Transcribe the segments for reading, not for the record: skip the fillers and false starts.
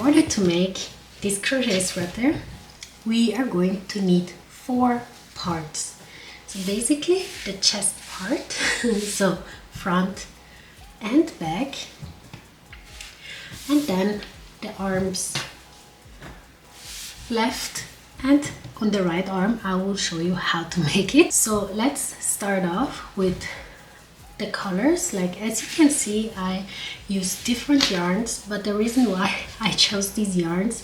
order to make this crochet sweater, we are going to need 4 parts. So basically the chest part, so front and back, and then the arms left, and on the right arm I will show you how to make it. So let's start off with the colors. Like as you can see, I use different yarns, but the reason why I chose these yarns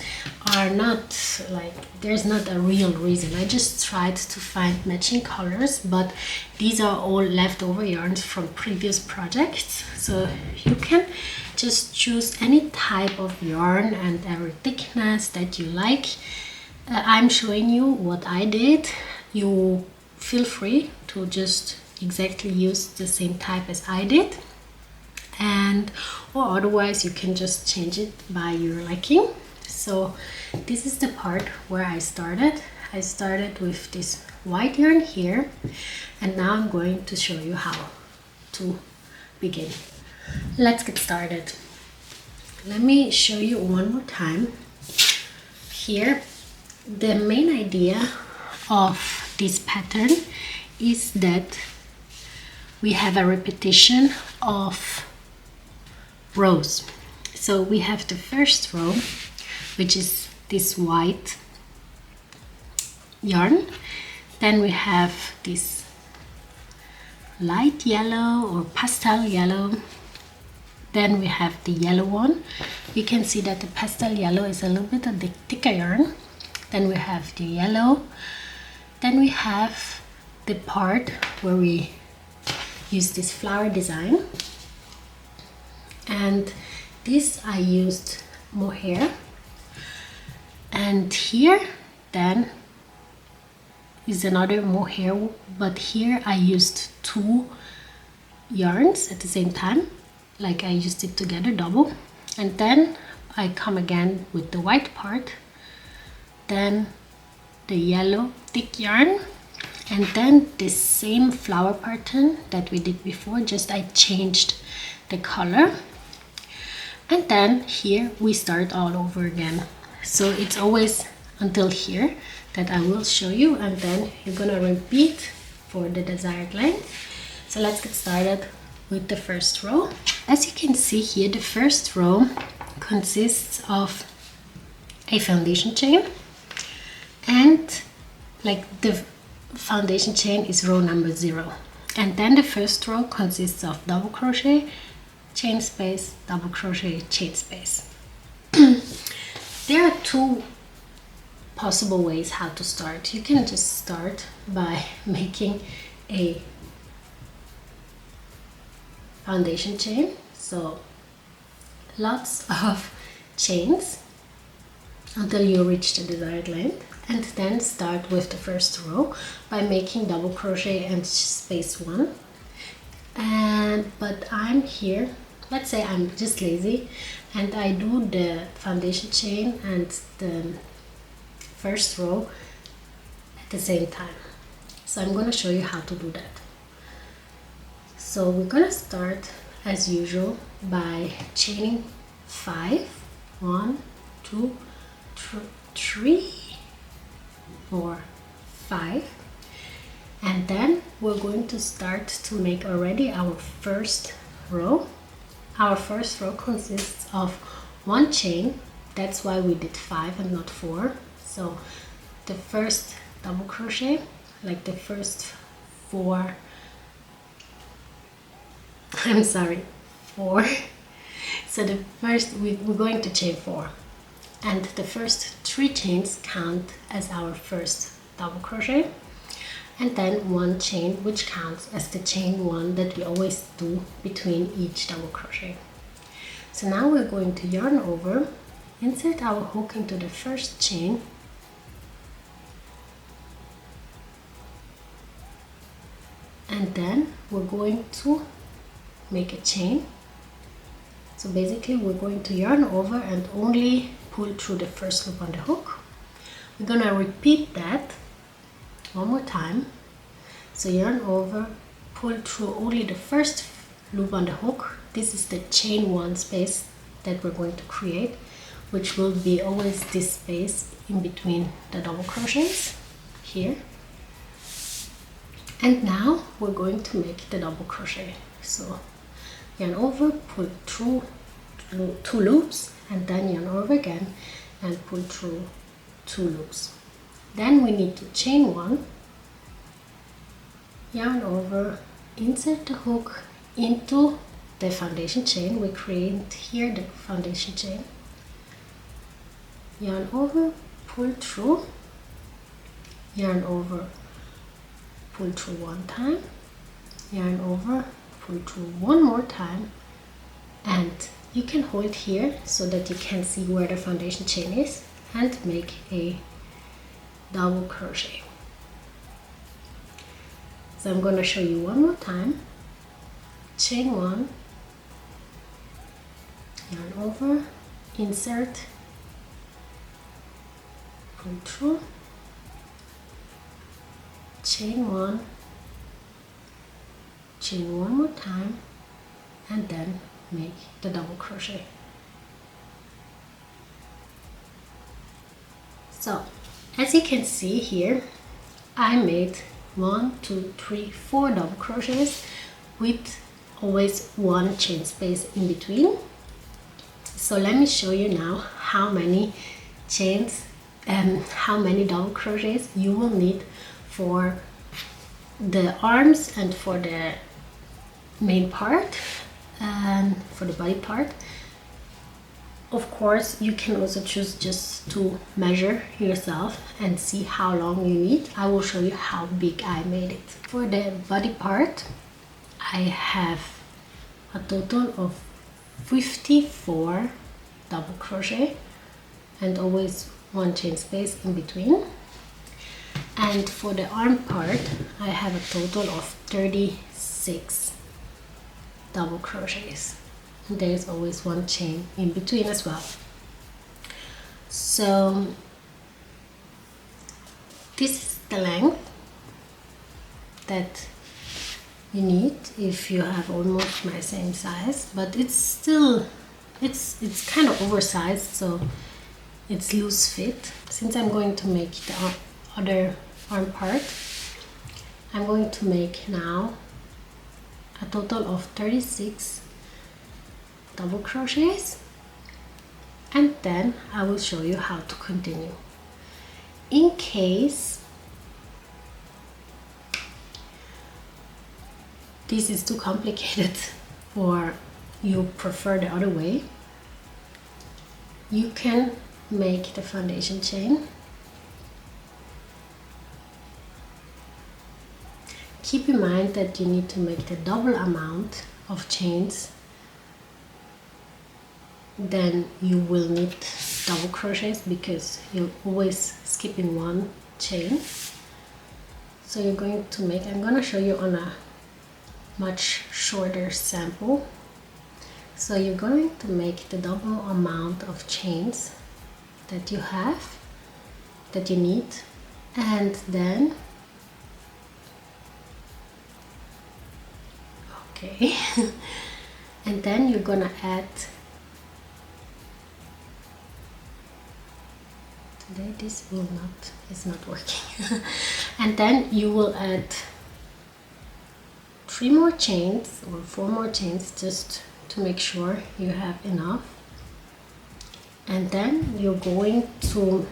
are not like, there's not a real reason. I just tried to find matching colors, but these are all leftover yarns from previous projects, so you can just choose any type of yarn and every thickness that you like. I'm showing you what I did. You feel free to just exactly use the same type as I did, and or otherwise you can just change it by your liking. So this is the part where I started with this white yarn here, and now I'm going to show you how to begin. Let's get started. Let me show you one more time. Here the main idea of this pattern is that we have a repetition of rows. So we have the first row, which is this white yarn. Then we have this light yellow or pastel yellow. Then we have the yellow one. You can see that the pastel yellow is a little bit of the thicker yarn. Then we have the yellow. Then we have the part where we use this flower design, and this I used mohair, and here then is another mohair, but here I used 2 yarns at the same time, like I used it together double, and then I come again with the white part, then the yellow thick yarn, and then the same flower pattern that we did before, just I changed the color. And then here we start all over again. So it's always until here that I will show you, and then you're gonna repeat for the desired length. So let's get started with the first row. As you can see here, the first row consists of a foundation chain, and like the foundation chain is row number 0, and then the first row consists of double crochet, chain space, double crochet, chain space. There are 2 possible ways how to start. You can just start by making a foundation chain, so lots of chains until you reach the desired length, and then start with the first row by making double crochet and space 1. But I'm here, let's say I'm just lazy, and I do the foundation chain and the first row at the same time. So I'm going to show you how to do that. So we're going to start as usual by chaining 5. 1, 2, 3, 4, 5, and then we're going to start to make already our first row. Our first row consists of 1 chain. That's why we did 5 and not 4. So the first double crochet, like the first 4, I'm sorry, 4. So the first, we're going to chain 4, and the first 3 chains count as our first double crochet, and then 1 chain which counts as the chain 1 that we always do between each double crochet. So now we're going to yarn over, insert our hook into the first chain, and then we're going to make a chain. So basically we're going to yarn over and only pull through the first loop on the hook. We're gonna repeat that one more time. So yarn over, pull through only the first loop on the hook. This is the chain 1 space that we're going to create. which will be always this space in between the double crochets here. And now we're going to make the double crochet. So yarn over, pull through 2 loops, and then yarn over again and pull through 2 loops. Then we need to chain 1, yarn over, insert the hook into the foundation chain. We create here the foundation chain, yarn over, pull through, yarn over, pull through 1 time, yarn over, pull through 1 more time, and you can hold here so that you can see where the foundation chain is, and make a double crochet. So I'm going to show you one more time. Chain 1, yarn over, insert, pull through, chain 1, chain 1 more time, and then make the double crochet. So as you can see here, I made 1, 2, 3, 4 double crochets with always 1 chain space in between. So let me show you now how many chains and how many double crochets you will need for the arms and for the main part and for the body part. Of course, you can also choose just to measure yourself and see how long you need. I will show you how big I made it. For the body part, I have a total of 54 double crochet and always 1 chain space in between. And for the arm part, I have a total of 36 double crochets. And there is always 1 chain in between as well. So this is the length that you need if you have almost my same size, but it's still it's kind of oversized, so it's loose fit. Since I'm going to make the other arm part, I'm going to make now a total of 36 double crochets, and then I will show you how to continue. In case this is too complicated or you prefer the other way, you can make the foundation chain. Keep in mind that you need to make the double amount of chains then you will need double crochets because you're always skipping 1 chain. So you're going to make, I'm going to show you on a much shorter sample. So you're going to make the double amount of chains that you have, that you need, and then okay and then you're gonna add, today this will not, it's not working and then you will add 3 more chains or 4 more chains just to make sure you have enough, and then you're going to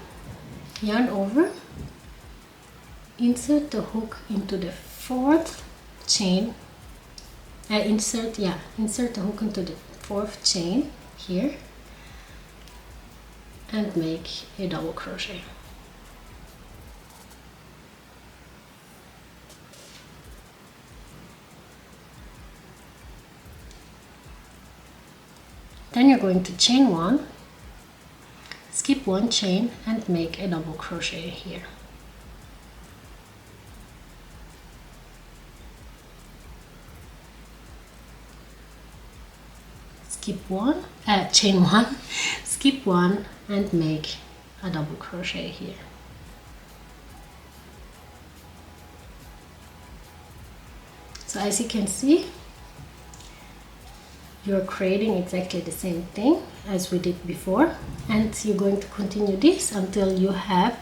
yarn over, insert the hook into the 4th chain, insert the hook into the 4th chain here and make a double crochet. Then you're going to chain 1, skip 1 chain and make a double crochet here. Skip 1, chain 1, skip 1 and make a double crochet here. So as you can see, you're creating exactly the same thing as we did before, and you're going to continue this until you have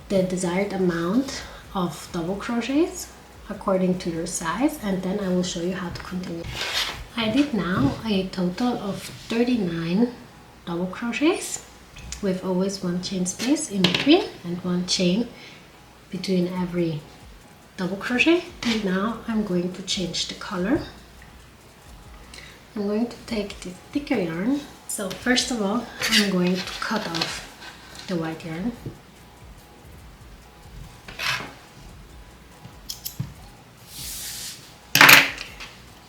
the desired amount of double crochets according to your size, and then I will show you how to continue. I did now a total of 39 double crochets with always one chain space in between and one chain between every double crochet. And now I'm going to change the color. I'm going to take this thicker yarn. So first of all, I'm going to cut off the white yarn.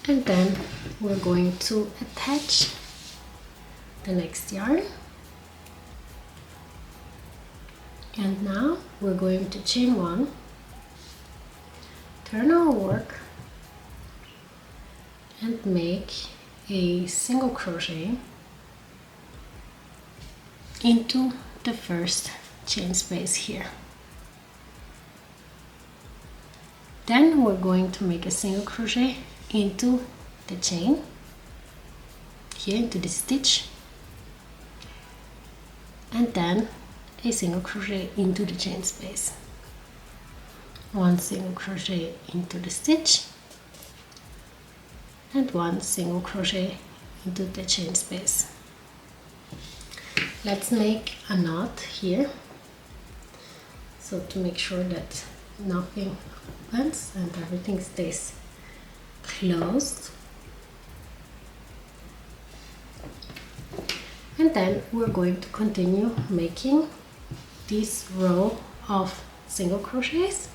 And then we're going to attach the next yarn. And now we're going to chain one, turn our work, and make a single crochet into the first chain space here. Then we're going to make a single crochet into the chain here, into the stitch, and then a single crochet into the chain space, one single crochet into the stitch, and one single crochet into the chain space. Let's make a knot here, so to make sure that nothing opens and everything stays closed. And then we're going to continue making this row of single crochets.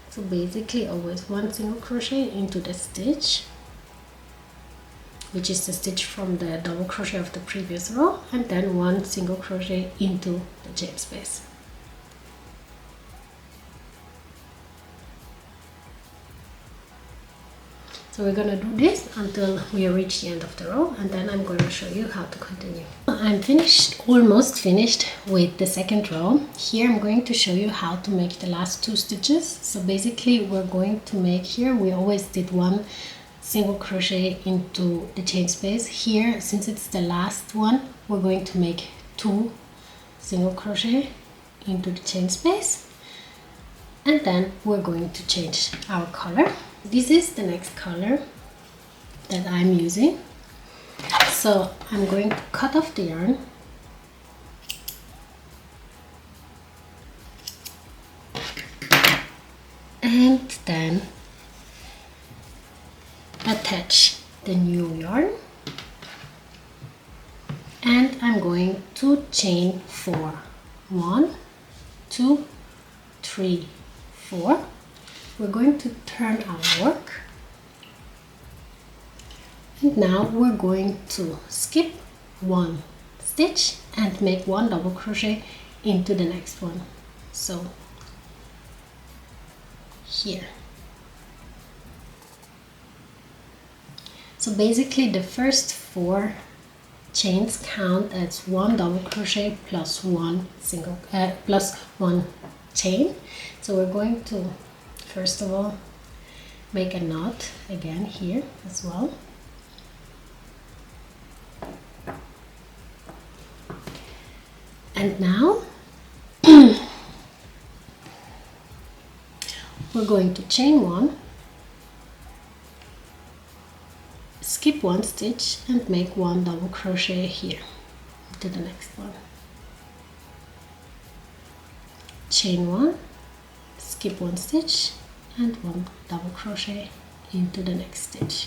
So basically always one single crochet into the stitch, which is the stitch from the double crochet of the previous row, and then one single crochet into the chain space. So we're gonna do this until we reach the end of the row, and then I'm going to show you how to continue. I'm almost finished with the second row. Here I'm going to show you how to make the last two stitches. So basically we're going to make here, we always did one single crochet into the chain space. Here, since it's the last one, we're going to make two single crochet into the chain space, and then we're going to change our color. This is the next color that I'm using. So I'm going to cut off the yarn, and then attach the new yarn, and I'm going to chain 4. 1, 2, 3, 4. We're going to turn our work, and now we're going to skip one stitch and make one double crochet into the next one. So here. So basically the first 4 chains count as one double crochet plus one single plus one chain. So we're going to first of all make a knot again here as well, and now we're going to chain one, skip one stitch, and make one double crochet here to the next one. Chain one, skip one stitch, and one double crochet into the next stitch.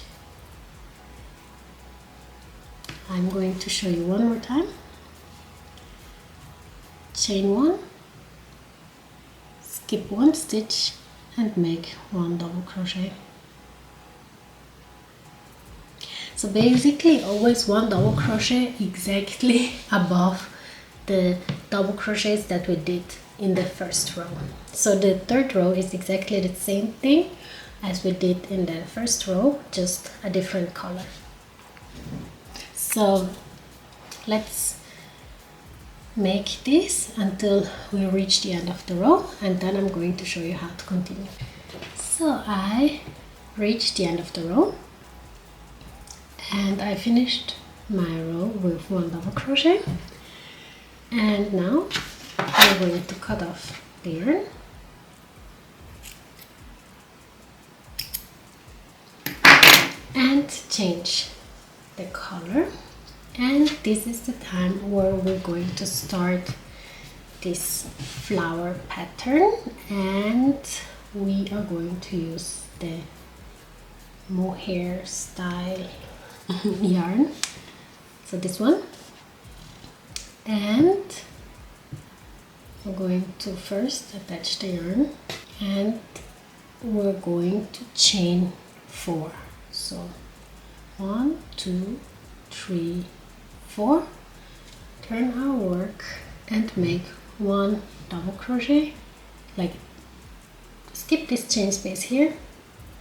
I'm going to show you one more time. Chain one, skip one stitch, and make one double crochet. So basically always one double crochet exactly above the double crochets that we did in the first row. So the third row is exactly the same thing as we did in the first row, just a different color. So let's make this until we reach the end of the row, and then I'm going to show you how to continue. So I reached the end of the row, And I finished my row with 1 double crochet, and now I'm going to cut off the yarn and change the color. And this is the time where we're going to start this flower pattern, and we are going to use the mohair style yarn, so this one. And we're going to first attach the yarn, and we're going to chain 4. So 1, 2, 3, 4. Turn our work and make 1 double crochet, like skip this chain space here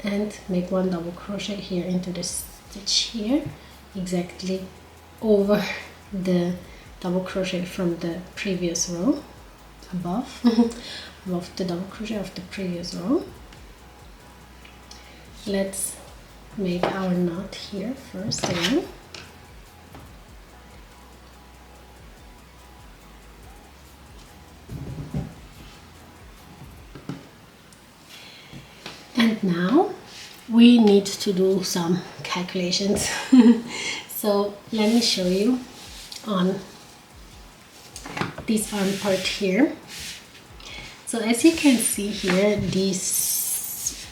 and make 1 double crochet here into the stitch here, exactly over the double crochet from the previous row, above above the double crochet of the previous row. Let's make our knot here first again. And now we need to do some calculations. So let me show you on this arm part here. So as you can see here, these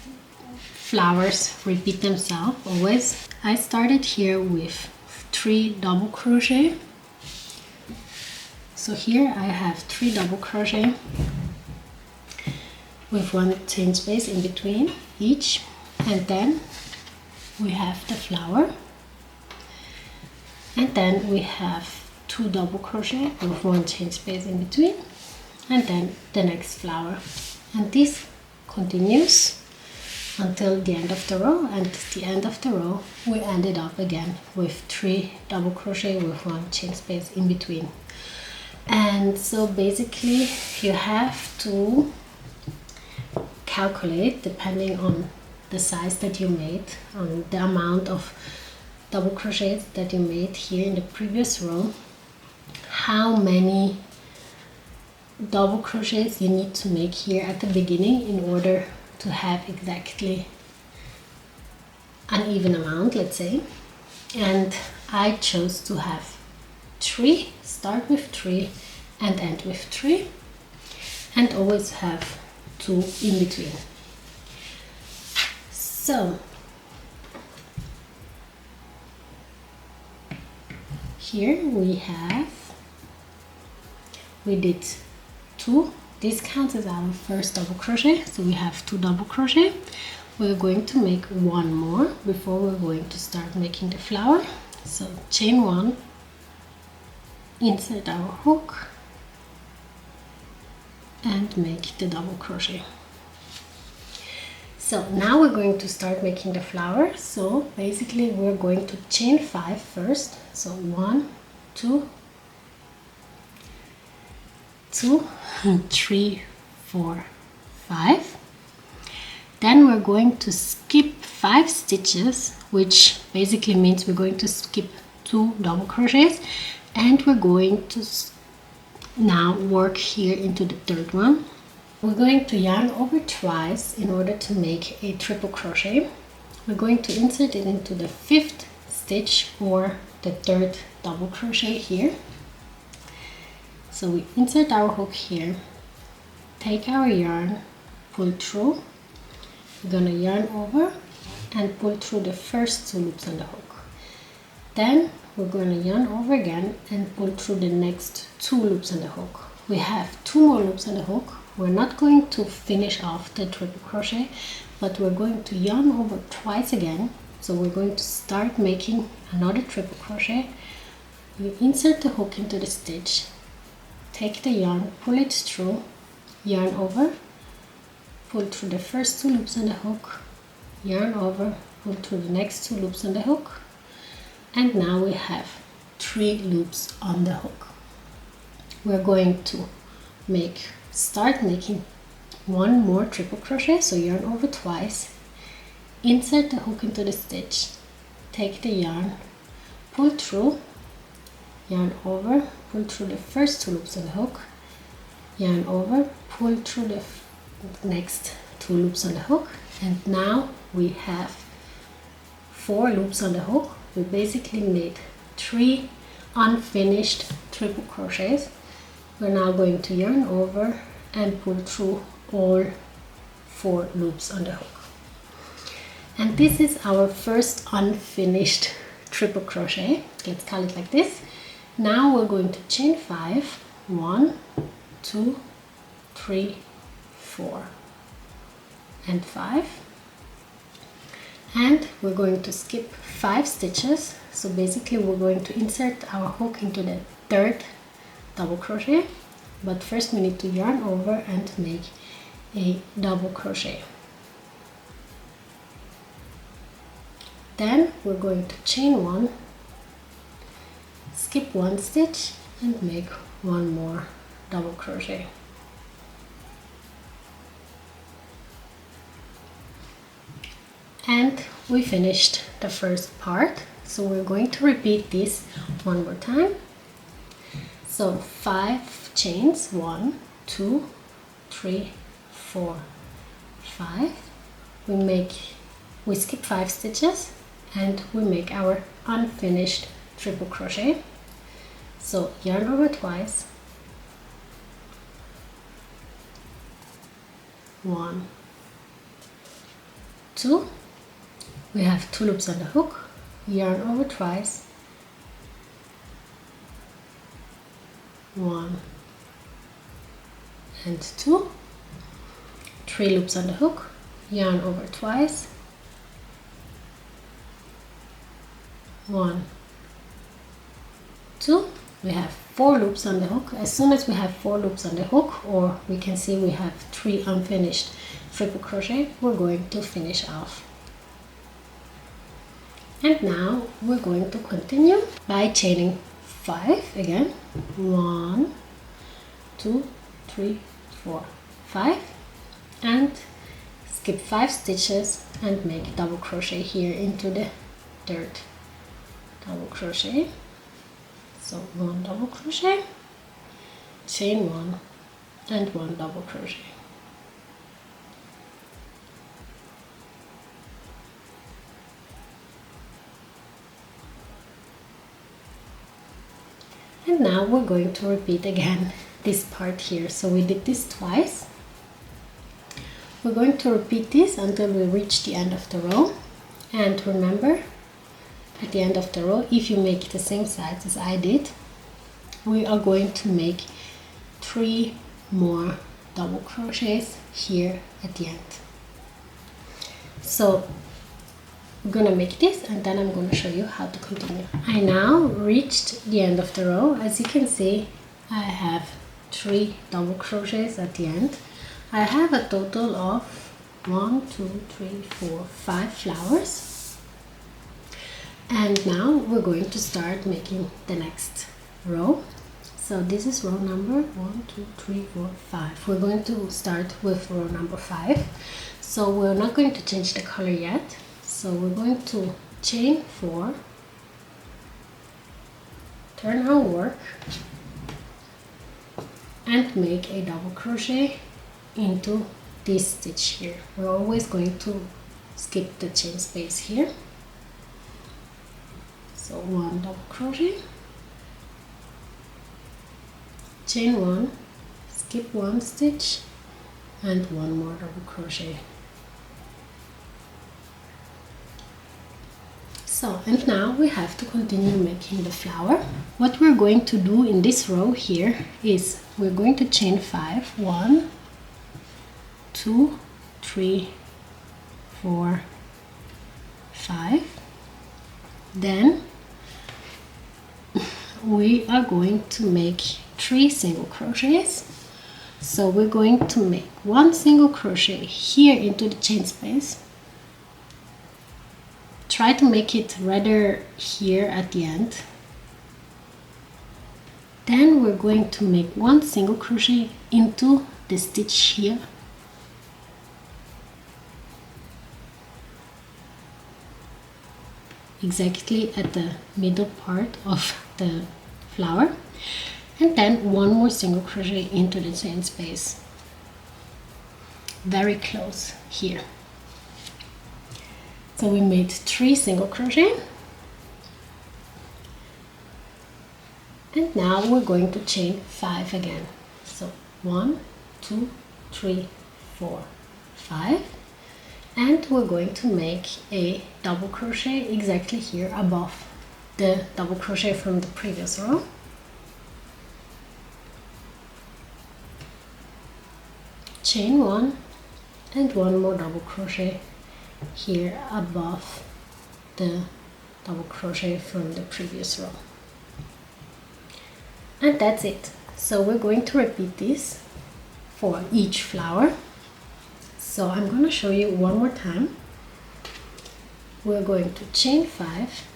flowers repeat themselves always. I started here with 3 double crochet. So here I have 3 double crochet with 1 chain space in between each, and then we have the flower, and then we have 2 double crochet with 1 chain space in between, and then the next flower. And this continues until the end of the row, and at the end of the row we ended up again with 3 double crochet with 1 chain space in between. And so basically you have to calculate, depending on the size that you made, on the amount of double crochets that you made here in the previous row, how many double crochets you need to make here at the beginning in order to have exactly an even amount, let's say. And I chose to have 3, start with 3 and end with 3, and always have 2 in between. So here we did 2. This counts as our first double crochet, so we have 2 double crochet. We're going to make 1 more before we're going to start making the flower. So chain 1, insert our hook and make the double crochet. So now we're going to start making the flower. So basically we're going to chain 5 first. So 1, 2, 2, 3, 4, 5. Then we're going to skip 5 stitches, which basically means we're going to skip 2 double crochets, and we're going to now work here into the 3rd one. We're going to yarn over twice in order to make a triple crochet. We're going to insert it into the 5th stitch or the 3rd double crochet here. So we insert our hook here, take our yarn, pull through. We're gonna yarn over and pull through the first 2 loops on the hook. Then we're going to yarn over again and pull through the next 2 loops on the hook. We have 2 more loops on the hook. We're not going to finish off the triple crochet, but we're going to yarn over twice again. So we're going to start making another triple crochet. You insert the hook into the stitch, take the yarn, pull it through, yarn over, pull through the first 2 loops on the hook, yarn over, pull through the next 2 loops on the hook, and now we have 3 loops on the hook. We're going to start making 1 more triple crochet, so yarn over twice, insert the hook into the stitch, take the yarn, pull through, yarn over, pull through the first 2 loops on the hook, yarn over, pull through the next 2 loops on the hook, and now we have 4 loops on the hook. We basically made 3 unfinished triple crochets. We're now going to yarn over and pull through all 4 loops on the hook. And this is our first unfinished triple crochet. Let's call it like this. Now we're going to chain 5. 1, 2, 3, 4 and 5. And we're going to skip 5 stitches. So basically we're going to insert our hook into the 3rd double crochet, but first we need to yarn over and make a double crochet. Then we're going to chain 1, skip 1 stitch and make 1 more double crochet. And we finished the first part, so we're going to repeat this 1 more time. So 5 chains, 1, 2, 3, 4, 5. We skip 5 stitches and we make our unfinished triple crochet. So yarn over twice, 1, 2. We have 2 loops on the hook, yarn over twice, 1 and 2, 3 loops on the hook, yarn over twice, 1, 2. We have 4 loops on the hook. As soon as we have 4 loops on the hook, or we can see we have 3 unfinished triple crochet, we're going to finish off. And now we're going to continue by chaining 5 again. 1, 2, 3, 4, 5, and skip 5 stitches and make double crochet here into the 3rd double crochet. So 1 double crochet, chain 1 and 1 double crochet. And now we're going to repeat again this part here. So we did this twice. We're going to repeat this until we reach the end of the row. And remember, at the end of the row, if you make the same size as I did, we are going to make 3 more double crochets here at the end. So I'm gonna make this and then I'm gonna show you how to continue. I now reached the end of the row. As you can see, I have 3 double crochets at the end. I have a total of 1, 2, 3, 4, 5 flowers. And now we're going to start making the next row. So this is row number 1, 2, 3, 4, 5. We're going to start with row number 5. So we're not going to change the color yet. So we're going to chain 4, turn our work, and make a double crochet into this stitch here. We're always going to skip the chain space here. So 1 double crochet, chain 1, skip 1 stitch, and 1 more double crochet. So, and now we have to continue making the flower. What we're going to do in this row here is we're going to chain 5, 1, 2, 3, 4, 5. Then we are going to make 3 single crochets. So we're going to make 1 single crochet here into the chain space. Try to make it rather here at the end. Then we're going to make 1 single crochet into the stitch here. exactly at the middle part of the flower, and then one more single crochet into the chain space, very close here. So we made 3 single crochet, and now we're going to chain 5 again. So 1, 2, 3, 4, 5, and we're going to make a double crochet exactly here above the double crochet from the previous row. Chain 1 and one more double crochet here above the double crochet from the previous row, and that's it. So we're going to repeat this for each flower. So I'm going to show you one more time. We're going to chain 5,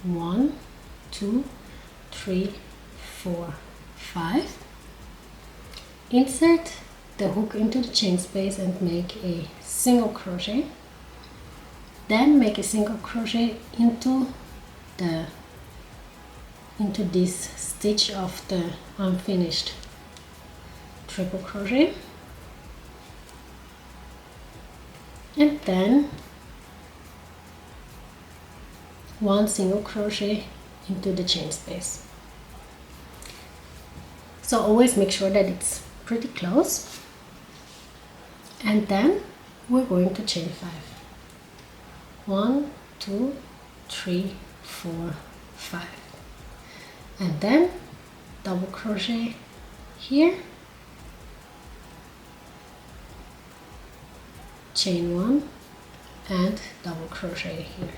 1, 2, 3, 4, 5, insert the hook into the chain space and make a single crochet, then make a single crochet into this stitch of the unfinished triple crochet, and then one single crochet into the chain space. So always make sure that it's pretty close, and then we're going to chain 5. 1, 2, 3, 4, 5, and then double crochet here, chain 1 and double crochet here.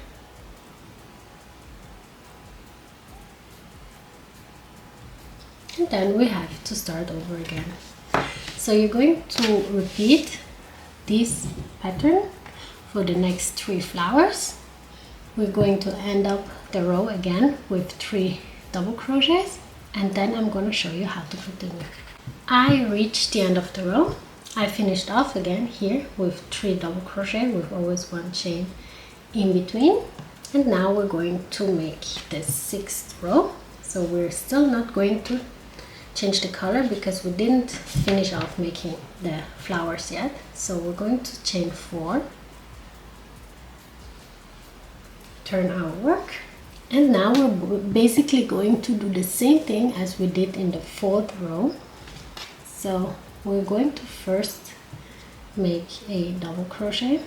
And then we have to start over again. So you're going to repeat this pattern for the next 3 flowers. We're going to end up the row again with 3 double crochets, and then I'm going to show you how to continue. I reached the end of the row. I finished off again here with 3 double crochet with always one chain in between, and now we're going to make the 6th row. So we're still not going to change the color because we didn't finish off making the flowers yet. So we're going to chain 4, turn our work, and now we're basically going to do the same thing as we did in the 4th row. So we're going to first make a double crochet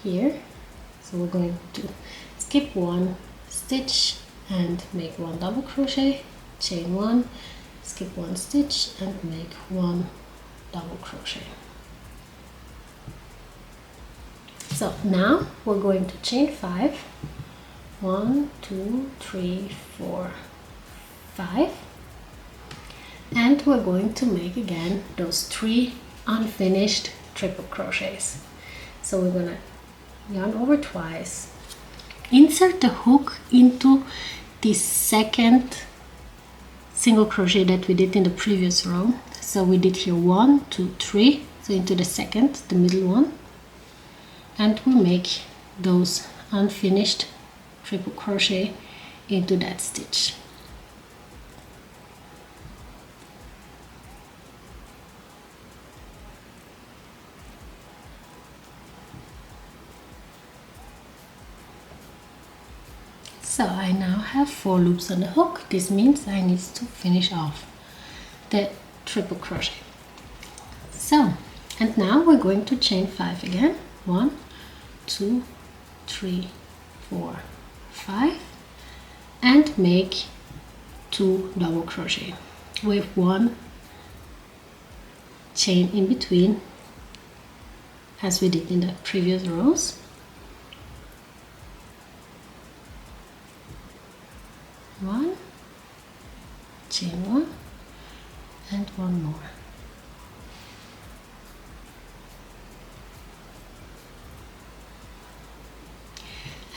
here. So we're going to skip 1 stitch and make 1 double crochet, chain 1, skip 1 stitch and make 1 double crochet. So now we're going to chain 5, 1, 2, 3, 4, 5, and we're going to make again those 3 unfinished triple crochets. So we're gonna yarn over twice, insert the hook into the second single crochet that we did in the previous row. So we did here 1, 2, 3, so into the second, the middle one, and we make those unfinished triple crochet into that stitch. So I now have 4 loops on the hook. This means I need to finish off the triple crochet. So, and now we're going to chain 5 again. 1, 2, 3, 4, 5, and make 2 double crochet with 1 chain in between as we did in the previous rows. One, chain 1 and 1 more.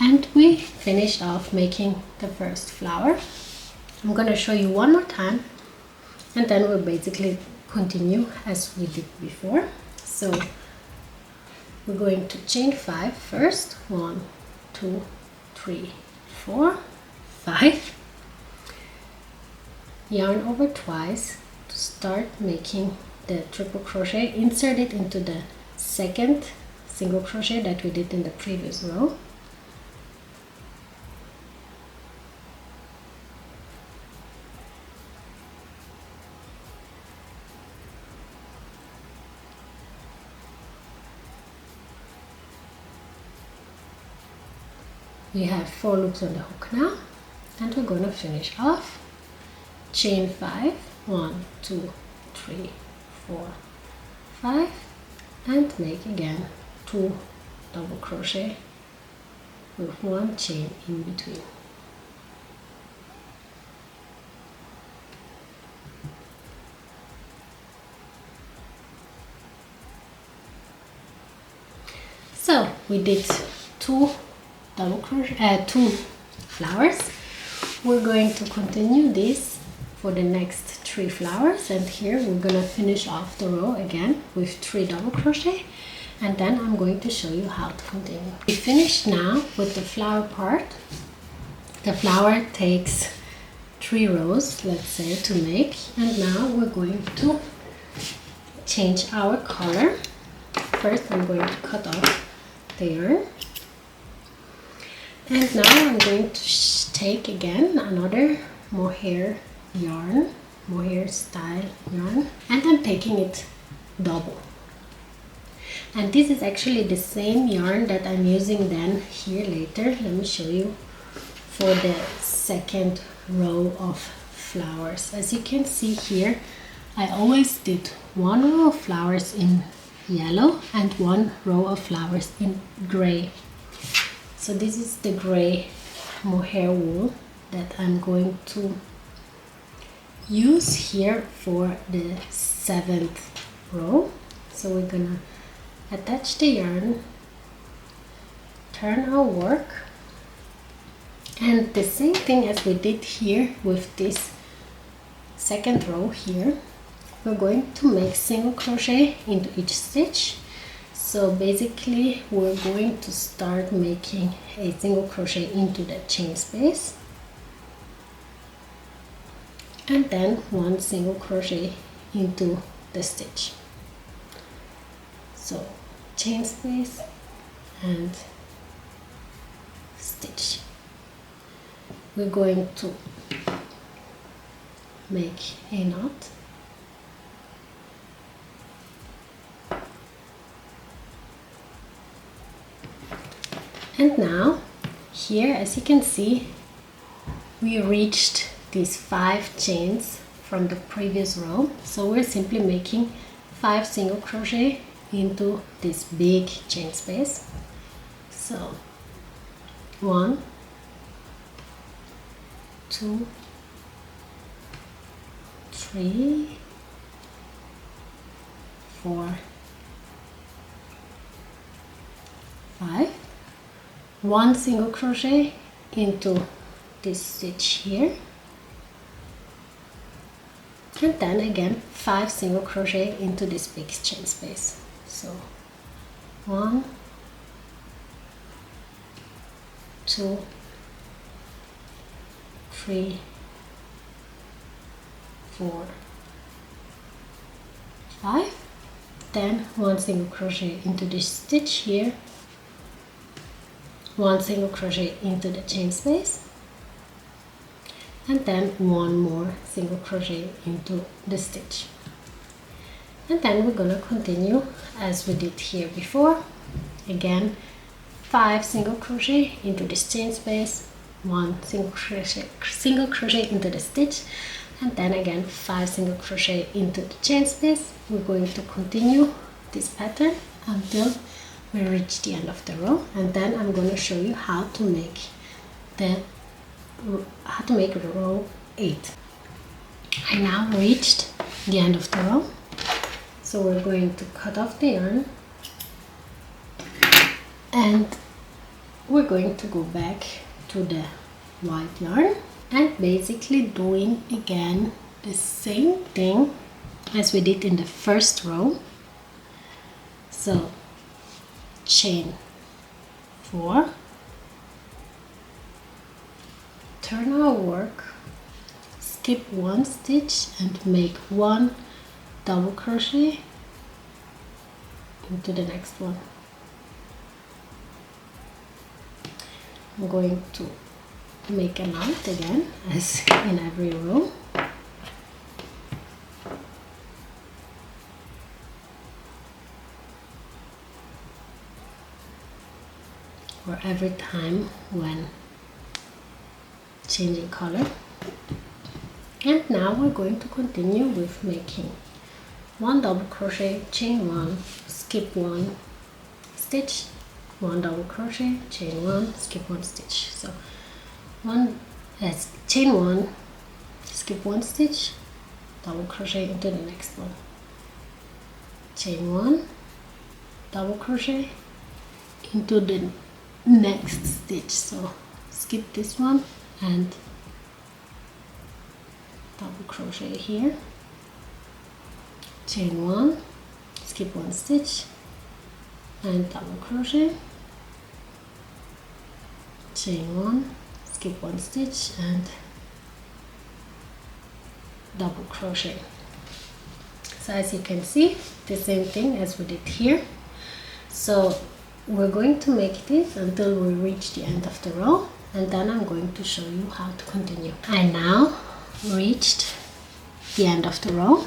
And we finished off making the first flower. I'm going to show you one more time, and then we'll basically continue as we did before. So we're going to chain 5 first, 1, 2, 3, 4, 5. Yarn over twice to start making the triple crochet. Insert it into the second single crochet that we did in the previous row. We have 4 loops on the hook now, and we're going to finish off. Chain 5, 1, 2, 3, 4, 5, and make again 2 double crochet with 1 chain in between. So we did 2 double crochet, 2 flowers. We're going to continue this for the next 3 flowers, and here we're gonna finish off the row again with 3 double crochet, and then I'm going to show you how to continue. We finished now with the flower part. The flower takes 3 rows, let's say, to make, and now we're going to change our color. First I'm going to cut off the yarn. And now I'm going to take again another mohair yarn, mohair style yarn, and I'm taking it double. And this is actually the same yarn that I'm using then here later. Let me show you for the second row of flowers. As you can see here, I always did 1 row of flowers in yellow and 1 row of flowers in gray. So this is the gray mohair wool that I'm going to use here for the 7th row. So we're gonna attach the yarn, turn our work, and the same thing as we did here with this second row here, we're going to make single crochet into each stitch. So basically we're going to start making a single crochet into the chain space, and then 1 single crochet into the stitch. So chain space and stitch. We're going to make a knot, and now here, as you can see, we reached these 5 chains from the previous row. So we're simply making 5 single crochet into this big chain space. So 1, 2, 3, 4, 5. 1 single crochet into this stitch here, and then again 5 single crochet into this big chain space. So 1, 2, 3, 4, 5. Then 1 single crochet into this stitch here, 1 single crochet into the chain space, and then 1 more single crochet into the stitch. And then we're gonna continue as we did here before. Again, 5 single crochet into this chain space, 1 single crochet into the stitch, and then again 5 single crochet into the chain space. We're going to continue this pattern until we reach the end of the row, and then I'm going to show you how to make row 8. I now reached the end of the row, so we're going to cut off the yarn, and we're going to go back to the white yarn and basically doing again the same thing as we did in the first row. So chain 4, turn our work, skip one stitch and make one double crochet into the next one. I'm going to make a knot again, as in every row. Or every time when changing color. And now we're going to continue with making one double crochet, chain one, skip one stitch, one double crochet, chain one, skip one stitch. So chain one, skip one stitch, double crochet into the next one, chain one, double crochet into the next stitch. So skip this one and double crochet here, chain one, skip one stitch and double crochet, chain one, skip one stitch and double crochet. So as you can see, the same thing as we did here. So we're going to make this until we reach the end of the row, and then I'm going to show you how to continue. I now reached the end of the row,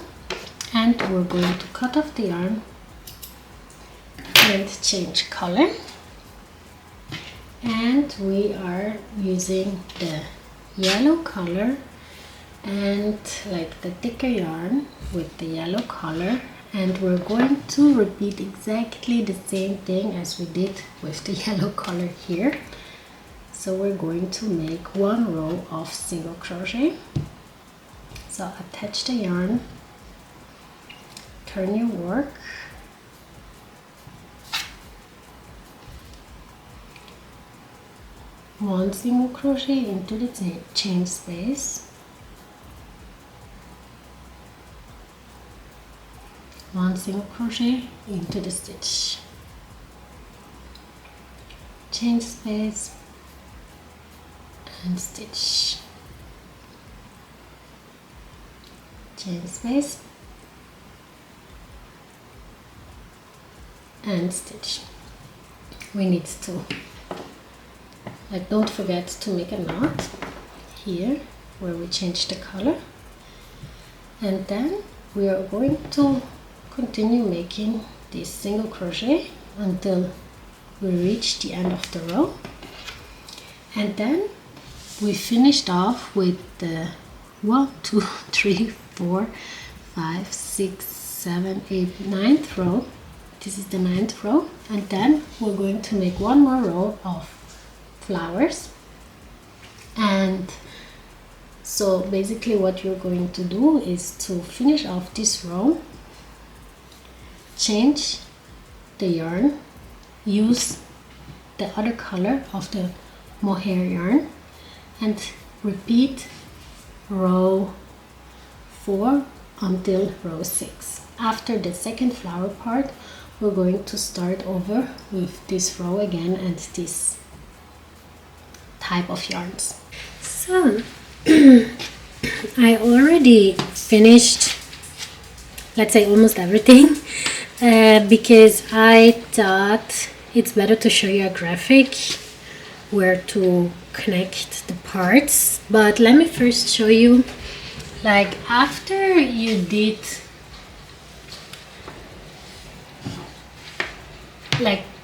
and we're going to cut off the yarn and change color. And we are using the yellow color and like the thicker yarn with the yellow color, and we're going to repeat exactly the same thing as we did with the yellow color here. So we're going to make one row of single crochet. So attach the yarn, turn your work, one single crochet into the chain space, one single crochet into the stitch, chain space and stitch, chain space and stitch. We need to, don't forget to make a knot here where we change the color, and then we are going to continue making this single crochet until we reach the end of the row. And then we finished off with the 1, 2, 3, 4, 5, 6, 7, 8, 9th row. This is the 9th row, and then we're going to make one more row of flowers. And so basically what you're going to do is to finish off this row, change the yarn, use the other color of the mohair yarn, and repeat row 4 until row 6. After the second flower part, we're going to start over with this row again and this type of yarns. So I already finished, let's say, almost everything, because I thought it's better to show you a graphic where to connect the parts. But let me first show you, after you did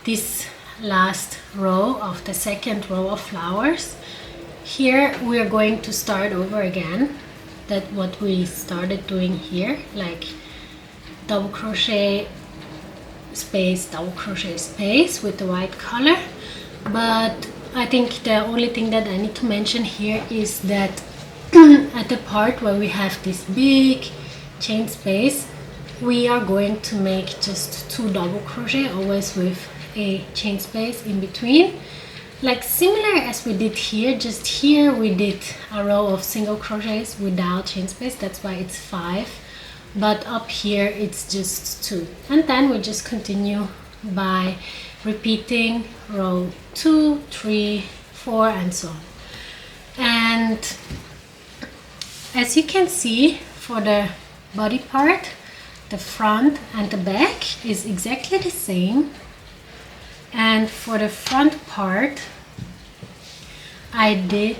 this last row of the second row of flowers, here we are going to start over again. That what we started doing here, double crochet space, double crochet space with the white color. But I think the only thing that I need to mention here is that at the part where we have this big chain space, we are going to make just 2 double crochet, always with a chain space in between, similar as we did here. Just here we did a row of single crochets without chain space, that's why it's 5, but up here it's just 2. And then we just continue by repeating row 2, 3, 4 and so on. And And as you can see, for the body part, the front and the back is exactly the same. And for the front part, I did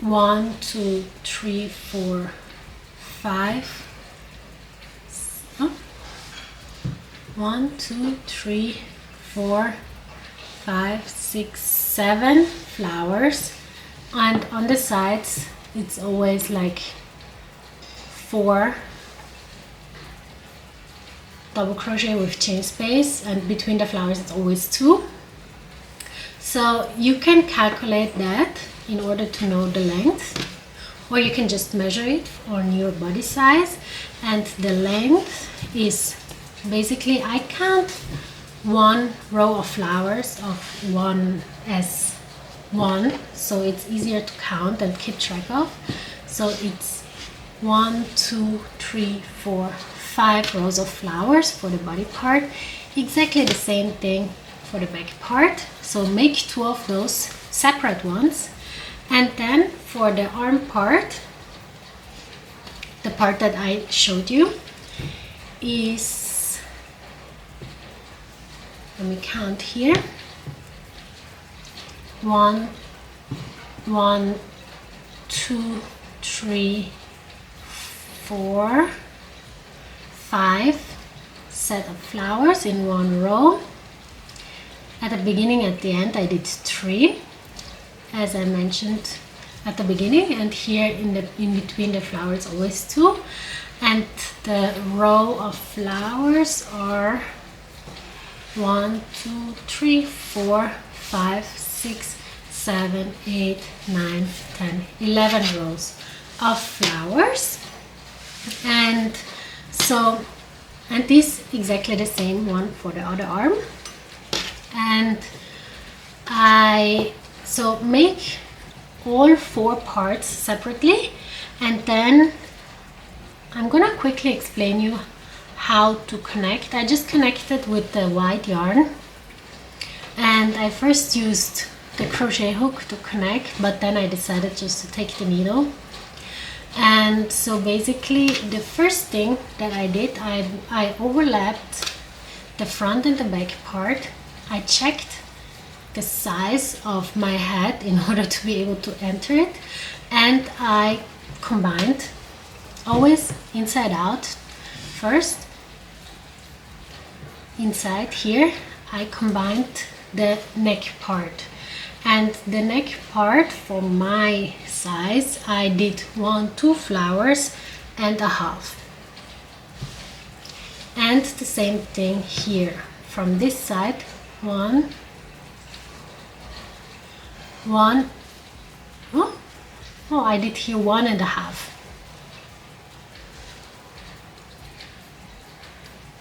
1, 2, 3, 4, 5. 1, 2, 3, 4, 5, 6, 7 flowers, and on the sides it's always like 4 double crochet with chain space, and between the flowers it's always 2. So you can calculate that in order to know the length, or you can just measure it on your body size. And the length is basically, I count 1 row of flowers of 1 as 1, so it's easier to count and keep track of. So it's 1, 2, 3, 4, 5 rows of flowers for the body part. Exactly the same thing for the back part. So make 2 of those separate ones. And then for the arm part, the part that I showed you is, let me count here, 1, 2, 3, 4, 5 set of flowers in 1 row. At the beginning, at the end, I did 3, as I mentioned at the beginning, and here in between the flowers always 2. And the row of flowers are 1, 2, 3, 4, 5, 6, 7, 8, 9, 10, 11 rows of flowers. And so, and this exactly the same one for the other arm. And so make all 4 parts separately, and then I'm gonna quickly explain you how to connect. I just connected with the white yarn, and I first used the crochet hook to connect, but then I decided just to take the needle. And so basically the first thing that I did, I overlapped the front and the back part. I checked the size of my head in order to be able to enter it, and I combined, always inside out first. Inside here I combined the neck part, and the neck part for my size I did 1, 2 flowers and a half. And the same thing here from this side, 1, oh, I did here 1 and a half.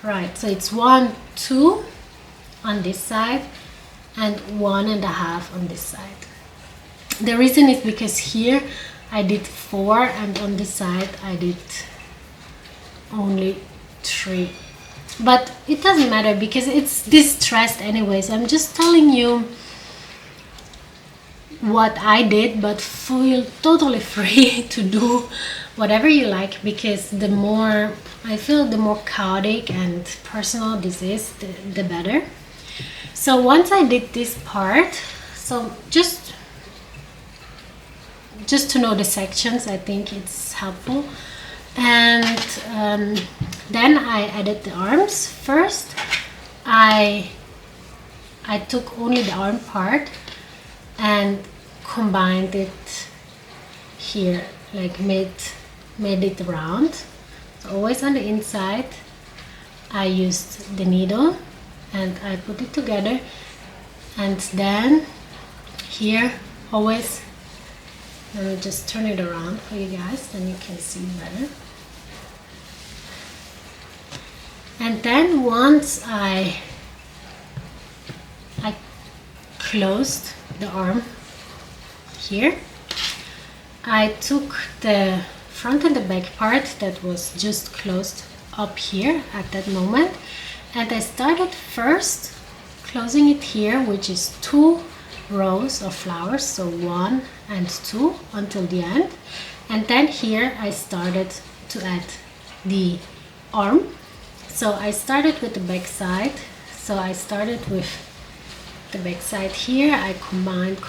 Right, so it's 1, 2 on this side and 1 and a half on this side. The reason is because here I did 4 and on this side I did only 3. But it doesn't matter because it's distressed anyways. I'm just telling you what I did, but feel totally free to do whatever you like, because the more I feel, the more chaotic and personal this is, the better. So once I did this part, so just to know the sections, I think it's helpful. And then I added the arms. First I took only the arm part and combined it here, like made it round. So always on the inside I used the needle and I put it together, and then here always, let me just turn it around for you guys, then you can see better. And then once I closed the arm here, I took the front and the back part that was just closed up here at that moment, and I started first closing it here, which is 2 rows of flowers, so 1 and 2 until the end. And then here I started to add the arm. So I started with the back side. So I started with the back side here. I combined,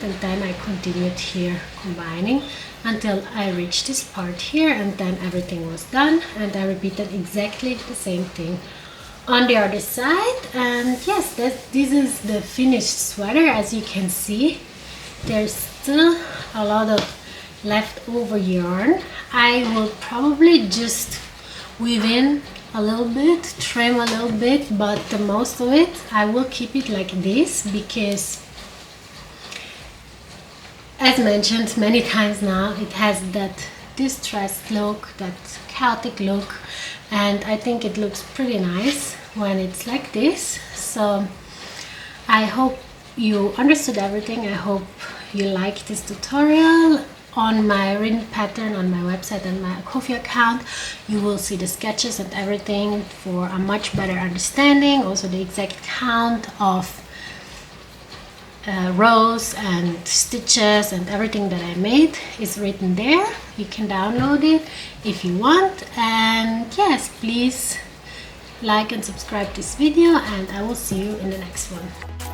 and then I continued here combining until I reached this part here, and then everything was done, and I repeated exactly the same thing on the other side. And yes, this is the finished sweater. As you can see, there's still a lot of leftover yarn. I will probably just weave in a little bit, trim a little bit, but the most of it I will keep it like this, because as mentioned many times now, it has that distressed look, that chaotic look, and I think it looks pretty nice when it's like this. So I hope you understood everything. I hope you like this tutorial. On my written pattern on my website and my Ko-fi account, you will see the sketches and everything for a much better understanding. Also the exact count of rows and stitches and everything that I made is written there. You can download it if you want. And yes, please like and subscribe this video, and I will see you in the next one.